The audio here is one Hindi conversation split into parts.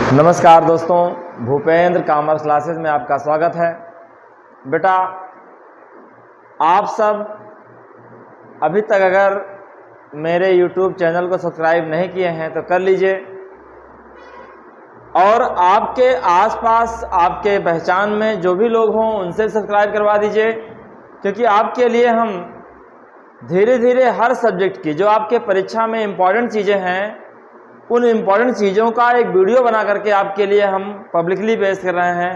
नमस्कार दोस्तों, भूपेंद्र कॉमर्स क्लासेस में आपका स्वागत है। बेटा, आप सब अभी तक अगर मेरे YouTube चैनल को सब्सक्राइब नहीं किए हैं तो कर लीजिए, और आपके आसपास आपके पहचान में जो भी लोग हों उनसे सब्सक्राइब करवा दीजिए, क्योंकि आपके लिए हम धीरे धीरे हर सब्जेक्ट की जो आपके परीक्षा में इम्पॉर्टेंट चीज़ें हैं उन इम्पॉर्टेंट चीज़ों का एक वीडियो बना करके आपके लिए हम पब्लिकली पेश कर रहे हैं।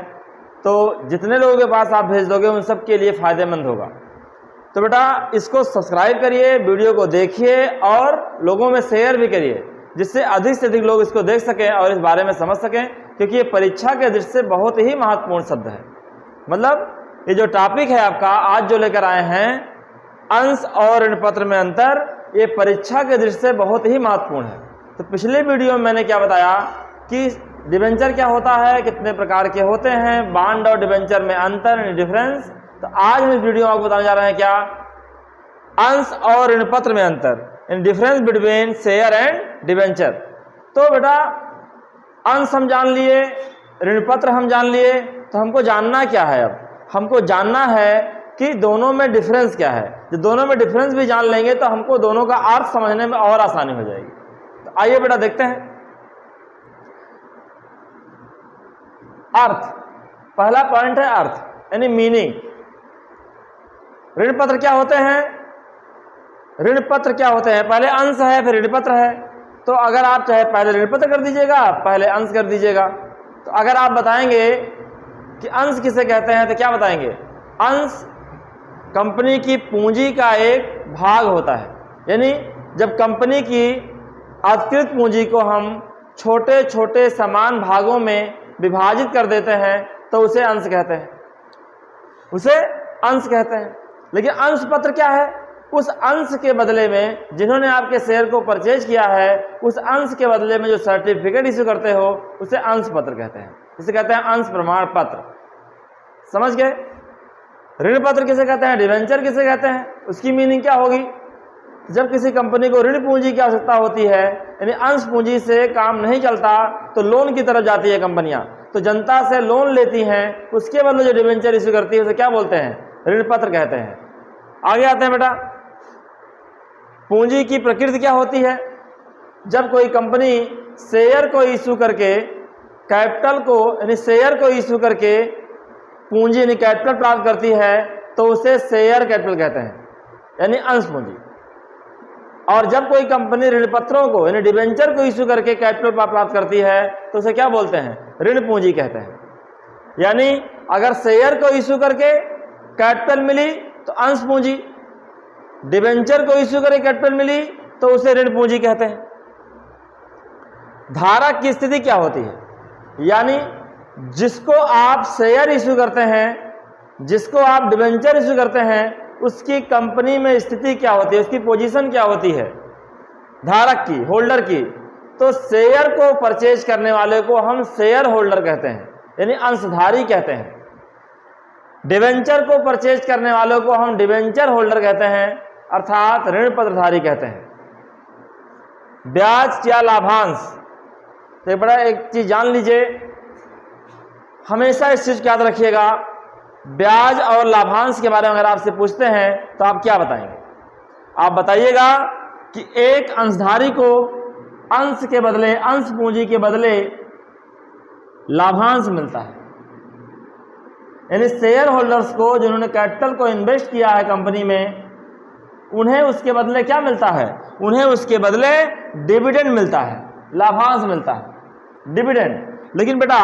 तो जितने लोगों के पास आप भेज दोगे उन सब के लिए फ़ायदेमंद होगा। तो बेटा, इसको सब्सक्राइब करिए, वीडियो को देखिए और लोगों में शेयर भी करिए, जिससे अधिक से अधिक लोग इसको देख सकें और इस बारे में समझ सकें, क्योंकि ये परीक्षा के दृष्टि से बहुत ही महत्वपूर्ण शब्द है। मतलब ये जो टॉपिक है आपका आज जो लेकर आए हैं, अंश और ऋण पत्र में अंतर, ये परीक्षा के दृष्टि से बहुत ही महत्वपूर्ण है। तो पिछले वीडियो में मैंने क्या बताया कि डिबेंचर क्या होता है, कितने प्रकार के होते हैं, बॉन्ड और डिबेंचर में अंतर, डिफरेंस। तो आज हम इस वीडियो में आपको बताने जा रहे हैं क्या, अंश और ऋण पत्र में अंतर, in difference between share and debenture. तो बेटा, अंश हम जान लिए, ऋण पत्र हम जान लिए, तो हमको जानना क्या है, अब हमको जानना है कि दोनों में डिफरेंस क्या है। जब दोनों में डिफरेंस भी जान लेंगे तो हमको दोनों का अर्थ समझने में और आसानी हो जाएगी। तो आइए बेटा देखते हैं। अर्थ, पहला पॉइंट है अर्थ, यानी मीनिंग। ऋण पत्र क्या होते हैं? ऋण पत्र क्या होते हैं? पहले अंश है फिर ऋण पत्र है। तो अगर आप चाहे पहले ऋण पत्र कर दीजिएगा, पहले अंश कर दीजिएगा। तो अगर आप बताएंगे कि अंश किसे कहते हैं तो क्या बताएंगे? अंश कंपनी की पूंजी का एक भाग होता है, यानी जब कंपनी की अधिकृत पूंजी को हम छोटे छोटे समान भागों में विभाजित कर देते हैं तो उसे अंश कहते हैं, उसे अंश कहते हैं। लेकिन अंश पत्र क्या है? उस अंश के बदले में जिन्होंने आपके शेयर को परचेज किया है, उस अंश के बदले में जो सर्टिफिकेट इश्यू करते हो उसे अंश पत्र कहते हैं। इसे कहते हैं अंश प्रमाण पत्र। समझ गए? ऋण पत्र किसे कहते हैं, डिबेंचर किसे कहते हैं, उसकी मीनिंग क्या होगी? जब किसी कंपनी को ऋण पूंजी की आवश्यकता होती है, यानी अंश पूंजी से काम नहीं चलता, तो लोन की तरफ जाती है कंपनियां, तो जनता से लोन लेती हैं, उसके बदले जो डिबेंचर इश्यू करती है उसे क्या बोलते हैं? ऋण पत्र कहते हैं। आगे आते हैं बेटा, पूंजी की प्रकृति क्या होती है? जब कोई कंपनी शेयर को इश्यू करके कैपिटल को, यानी शेयर को इश्यू करके पूंजी यानी कैपिटल प्राप्त करती है तो उसे शेयर कैपिटल कहते हैं, यानी अंश पूंजी। और जब कोई कंपनी ऋण पत्रों को यानी डिबेंचर को इश्यू करके कैपिटल प्राप्त करती है तो उसे क्या बोलते हैं? ऋण पूंजी कहते हैं। यानी अगर शेयर को इश्यू करके कैपिटल मिली तो अंश पूंजी, डिबेंचर को इश्यू करके कैपिटल मिली तो उसे ऋण पूंजी कहते हैं। धारक की स्थिति क्या होती है? यानी जिसको आप शेयर इश्यू करते हैं, जिसको आप डिबेंचर इश्यू करते हैं, उसकी कंपनी में स्थिति क्या होती है, उसकी पोजीशन क्या होती है? धारक की, होल्डर की। तो शेयर को परचेज करने वाले को हम शेयर होल्डर कहते हैं, यानी अंशधारी कहते हैं। डिबेंचर को परचेज करने वालों को हम डिबेंचर होल्डर कहते हैं, अर्थात ऋण पत्रधारी कहते हैं। ब्याज या लाभांश, तो बड़ा एक चीज जान लीजिए, हमेशा इस चीज को याद रखिएगा, ब्याज और लाभांश के बारे में अगर आपसे पूछते हैं तो आप क्या बताएंगे? आप बताइएगा कि एक अंशधारी को अंश के बदले, अंश पूंजी के बदले लाभांश मिलता है, यानी शेयर होल्डर्स को जिन्होंने कैपिटल को इन्वेस्ट किया है कंपनी में, उन्हें उसके बदले क्या मिलता है? उन्हें उसके बदले डिविडेंड मिलता है, लाभांश मिलता है, डिविडेंड। लेकिन बेटा,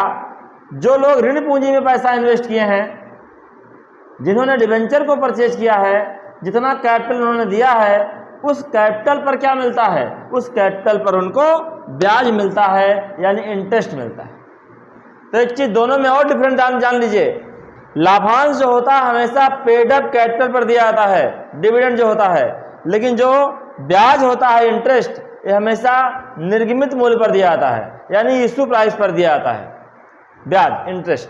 जो लोग ऋण पूंजी में पैसा इन्वेस्ट किए हैं, जिन्होंने डिबेंचर को परचेज किया है, जितना कैपिटल उन्होंने दिया है, उस कैपिटल पर क्या मिलता है? उस कैपिटल पर उनको ब्याज मिलता है, यानी इंटरेस्ट मिलता है। तो एक चीज दोनों में और डिफरेंट जान लीजिए, लाभांश जो होता है हमेशा पेड अप कैपिटल पर दिया जाता है, डिविडेंड जो होता है, लेकिन जो ब्याज होता है, इंटरेस्ट, ये हमेशा निर्गमित मूल्य पर दिया जाता है, यानी इश्यू प्राइस पर दिया जाता है ब्याज, इंटरेस्ट।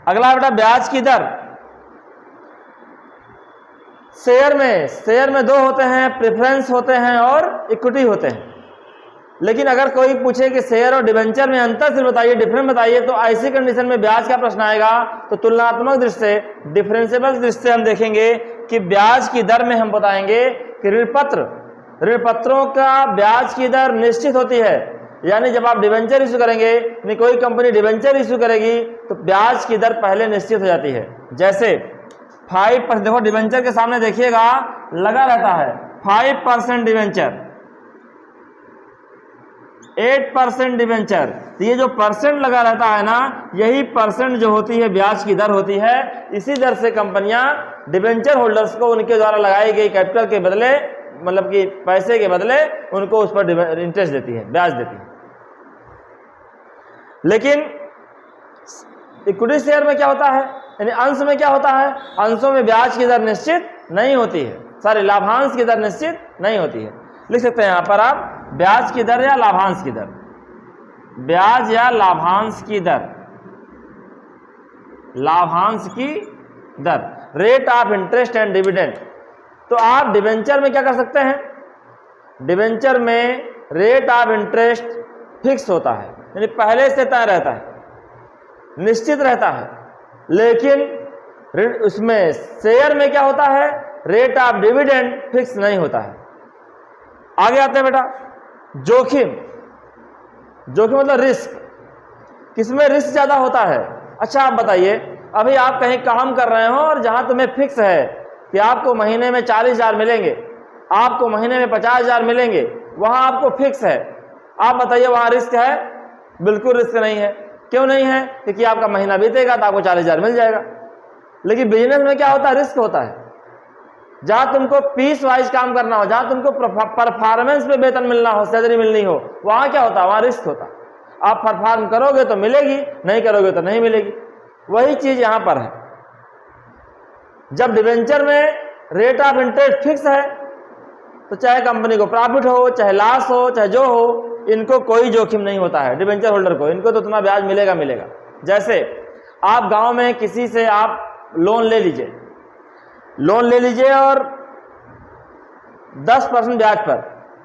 अगला बेटा, ब्याज की दर। शेयर में दो होते हैं, प्रेफरेंस होते हैं और इक्विटी होते हैं। लेकिन अगर कोई पूछे कि शेयर और डिबेंचर में अंतर सिर्फ बताइए, डिफरेंस बताइए, तो ऐसी कंडीशन में ब्याज का प्रश्न आएगा तो तुलनात्मक दृष्टि से, डिफरेंशिएबल दृष्टि से हम देखेंगे कि ब्याज की दर में हम बताएंगे कि ऋणपत्रों का ब्याज की दर निश्चित होती है। यानी जब आप डिबेंचर इशू करेंगे, यानी कोई कंपनी डिबेंचर इशू करेगी तो ब्याज की दर पहले निश्चित हो जाती है। जैसे 5%, देखो डिबेंचर के सामने देखिएगा लगा रहता है 5% डिबेंचर, 8% डिबेंचर, तो ये जो परसेंट लगा रहता है ना, यही परसेंट जो होती है ब्याज की दर होती है। इसी दर से कंपनियां डिबेंचर होल्डर्स को उनके द्वारा लगाई गई कैपिटल के बदले, मतलब कि पैसे के बदले उनको उस पर इंटरेस्ट देती है, ब्याज देती है। लेकिन इक्विटी शेयर में क्या होता है, यानी अंश में क्या होता है, अंशों में ब्याज की दर निश्चित नहीं होती है, सॉरी लाभांश की दर निश्चित नहीं होती है। लिख सकते हैं यहां पर आप ब्याज की दर या लाभांश की दर, ब्याज या लाभांश की दर, लाभांश की दर, rate of interest and dividend. तो आप डिबेंचर में क्या कर सकते हैं, डिबेंचर में रेट ऑफ इंटरेस्ट फिक्स होता है, यानी पहले से तय रहता है, निश्चित रहता है। लेकिन उसमें शेयर में क्या होता है, रेट ऑफ डिविडेंड फिक्स नहीं होता है। आगे आते हैं बेटा, जोखिम मतलब रिस्क, किसमें रिस्क ज्यादा होता है। अच्छा आप बताइए, अभी आप कहीं काम कर रहे हो और जहां तुम्हें फिक्स है कि आपको महीने में 40,000 मिलेंगे, आपको महीने में 50,000 मिलेंगे, वहां आपको फिक्स है, आप बताइए वहां रिस्क है? बिल्कुल रिस्क नहीं है। क्यों नहीं है? क्योंकि आपका महीना बीतेगा तो आपको 40,000 मिल जाएगा। लेकिन बिजनेस में क्या होता है, रिस्क होता है। जहां तुमको पीस वाइज काम करना हो, जहां तुमको परफॉर्मेंस पे वेतन मिलना हो, सैलरी मिलनी हो, वहां क्या होता है, वहां रिस्क होता है। आप परफॉर्म करोगे तो मिलेगी, नहीं करोगे तो नहीं मिलेगी। वही चीज यहां पर है। जब डिबेंचर में रेट ऑफ इंटरेस्ट फिक्स है तो चाहे कंपनी को प्रॉफिट हो, चाहे लॉस हो, चाहे जो हो, इनको कोई जोखिम नहीं होता है डिबेंचर होल्डर को, इनको तो उतना ब्याज मिलेगा। जैसे आप गांव में किसी से आप लोन ले लीजिए और 10% ब्याज पर,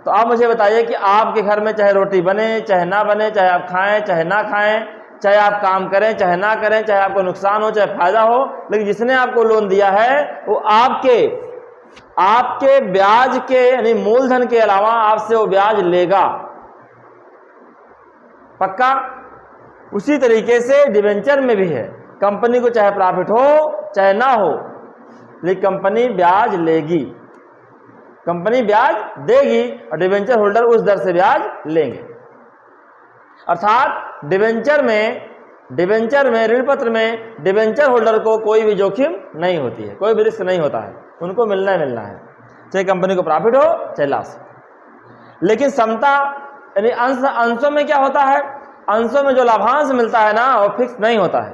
तो आप मुझे बताइए कि आपके घर में चाहे रोटी बने चाहे ना बने, चाहे आप खाएं चाहे ना खाएं, चाहे आप काम करें चाहे ना करें, चाहे आपको नुकसान हो चाहे फायदा हो, लेकिन जिसने आपको लोन दिया है वो आपके ब्याज के यानी मूलधन के अलावा आपसे वो ब्याज लेगा, पक्का। उसी तरीके से डिबेंचर में भी है, कंपनी को चाहे प्रॉफिट हो चाहे ना हो, लेकिन कंपनी ब्याज लेगी, कंपनी ब्याज देगी और डिबेंचर होल्डर उस दर से ब्याज लेंगे। अर्थात डिबेंचर में ऋणपत्र में डिबेंचर होल्डर को कोई भी जोखिम नहीं होती है, कोई भी रिस्क नहीं होता है, उनको मिलना है, चाहे कंपनी को प्रॉफिट हो चाहे लॉस। लेकिन समता यानी अंशों में क्या होता है, अंशों में जो लाभांश मिलता है ना वो फिक्स नहीं होता है।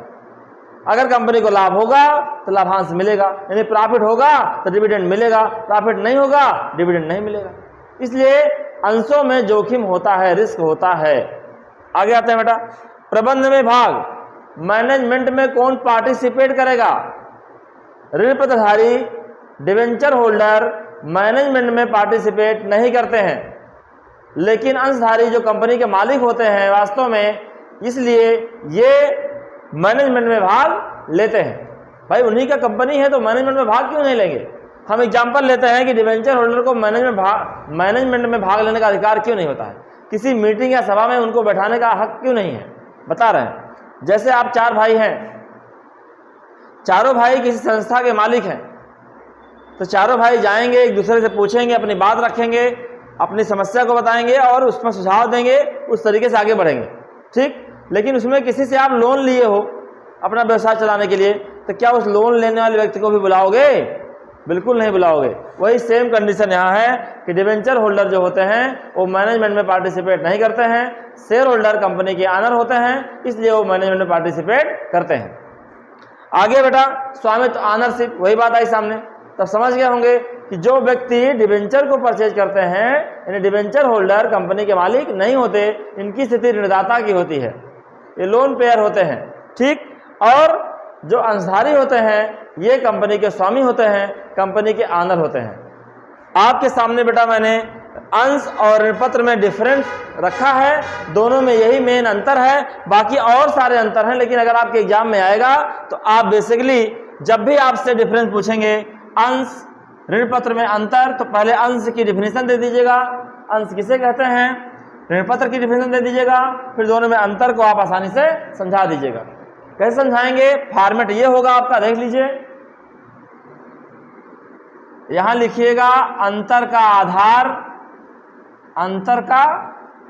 अगर कंपनी को लाभ होगा तो लाभांश मिलेगा, यानी प्रॉफिट होगा तो डिविडेंड मिलेगा, प्रॉफिट नहीं होगा डिविडेंड नहीं मिलेगा। इसलिए अंशों में जोखिम होता है, रिस्क होता है। आगे आते हैं बेटा, प्रबंध में भाग, मैनेजमेंट में कौन पार्टिसिपेट करेगा? ऋणपत्रधारी डिवेंचर होल्डर मैनेजमेंट में पार्टिसिपेट नहीं करते हैं, लेकिन अंशधारी जो कंपनी के मालिक होते हैं वास्तव में, इसलिए ये मैनेजमेंट में भाग लेते हैं। भाई उन्हीं का कंपनी है तो मैनेजमेंट में भाग क्यों नहीं लेंगे? हम एग्जांपल लेते हैं कि डिवेंचर होल्डर को मैनेजमेंट में भाग लेने का अधिकार क्यों नहीं होता है, किसी मीटिंग या सभा में उनको बैठाने का हक क्यों नहीं है? बता रहे हैं। जैसे आप 4 भाई हैं, चारों भाई किसी संस्था के मालिक हैं, तो चारों भाई जाएंगे, एक दूसरे से पूछेंगे, अपनी बात रखेंगे, अपनी समस्या को बताएंगे और उसमें सुझाव देंगे, उस तरीके से आगे बढ़ेंगे, ठीक। लेकिन उसमें किसी से आप लोन लिए हो अपना व्यवसाय चलाने के लिए, तो क्या उस लोन लेने वाले व्यक्ति को भी बुलाओगे? बिल्कुल नहीं बुलाओगे। वही सेम कंडीशन यहाँ है कि डिवेंचर होल्डर जो होते हैं वो मैनेजमेंट में पार्टिसिपेट नहीं करते हैं, शेयर होल्डर कंपनी के ऑनर होते हैं, इसलिए वो मैनेजमेंट में पार्टिसिपेट करते हैं। आगे बेटा स्वामित्व ऑनरशिप, वही बात आई सामने, तब समझ गए होंगे कि जो व्यक्ति डिवेंचर को परचेज करते हैं, यानी डिवेंचर होल्डर कंपनी के मालिक नहीं होते, इनकी स्थिति ऋणदाता की होती है, ये लोन पेयर होते हैं, ठीक। और जो अंशधारी होते हैं ये कंपनी के स्वामी होते हैं, कंपनी के ऑनर होते हैं। आपके सामने बेटा मैंने अंश और ऋण पत्र में डिफरेंस रखा है, दोनों में यही मेन अंतर है, बाकी और सारे अंतर हैं। लेकिन अगर आपके एग्जाम में आएगा तो आप बेसिकली जब भी आपसे डिफरेंस पूछेंगे, अंश ऋण पत्र में अंतर, तो पहले अंश की डिफिनेशन दे दीजिएगा, अंश किसे कहते हैं, ऋण पत्र की डिफिनेशन दे दीजिएगा, फिर दोनों में अंतर को आप आसानी से समझा दीजिएगा। कैसे समझाएंगे, फॉर्मेट ये होगा आपका, देख लीजिए। यहां लिखिएगा अंतर का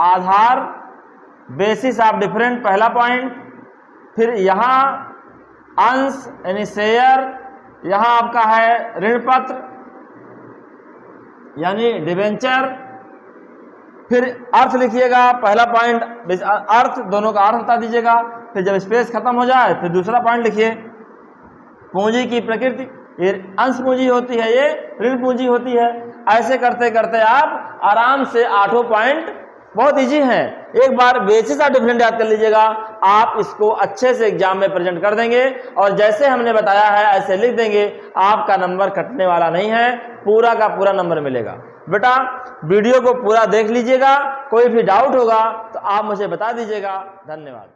आधार बेसिस ऑफ डिफरेंट, पहला पॉइंट। फिर यहां अंश यानी शेयर, यहां आपका है ऋण पत्र यानी डिबेंचर। फिर अर्थ लिखिएगा, पहला पॉइंट अर्थ, दोनों का अर्थ बता दीजिएगा। फिर जब स्पेस खत्म हो जाए फिर दूसरा पॉइंट लिखिए, पूंजी की प्रकृति, ये अंश पूंजी होती है, ये ऋण पूंजी होती है। ऐसे करते करते आप आराम से 8 पॉइंट, बहुत इजी है। एक बार बेसिस ऑफ डिफरेंट याद कर लीजिएगा, आप इसको अच्छे से एग्जाम में प्रेजेंट कर देंगे और जैसे हमने बताया है ऐसे लिख देंगे, आपका नंबर कटने वाला नहीं है, पूरा का पूरा नंबर मिलेगा। बेटा वीडियो को पूरा देख लीजिएगा, कोई भी डाउट होगा तो आप मुझे बता दीजिएगा। धन्यवाद।